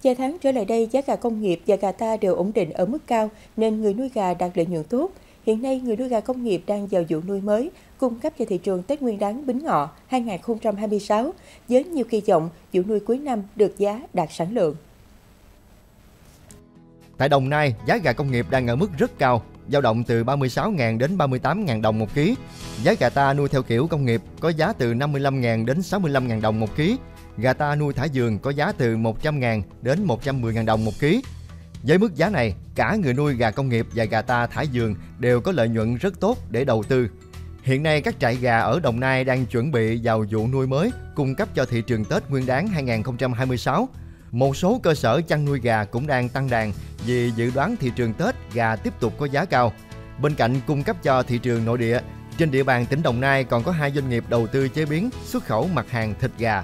Vài tháng trở lại đây, giá gà công nghiệp và gà ta đều ổn định ở mức cao nên người nuôi gà đạt lợi nhuận tốt. Hiện nay, người nuôi gà công nghiệp đang vào vụ nuôi mới, cung cấp cho thị trường Tết Nguyên đán Bính Ngọ 2026 với nhiều kỳ vọng vụ nuôi cuối năm được giá đạt sản lượng. Tại Đồng Nai, giá gà công nghiệp đang ở mức rất cao, dao động từ 36.000 đến 38.000 đồng một ký. Giá gà ta nuôi theo kiểu công nghiệp có giá từ 55.000 đến 65.000 đồng một ký. Gà ta nuôi thả vườn có giá từ 100.000 đến 110.000 đồng một ký. Với mức giá này, cả người nuôi gà công nghiệp và gà ta thả vườn đều có lợi nhuận rất tốt để đầu tư. Hiện nay các trại gà ở Đồng Nai đang chuẩn bị vào vụ nuôi mới cung cấp cho thị trường Tết Nguyên đán 2026. Một số cơ sở chăn nuôi gà cũng đang tăng đàn vì dự đoán thị trường Tết gà tiếp tục có giá cao. Bên cạnh cung cấp cho thị trường nội địa, trên địa bàn tỉnh Đồng Nai còn có 2 doanh nghiệp đầu tư chế biến, xuất khẩu mặt hàng thịt gà.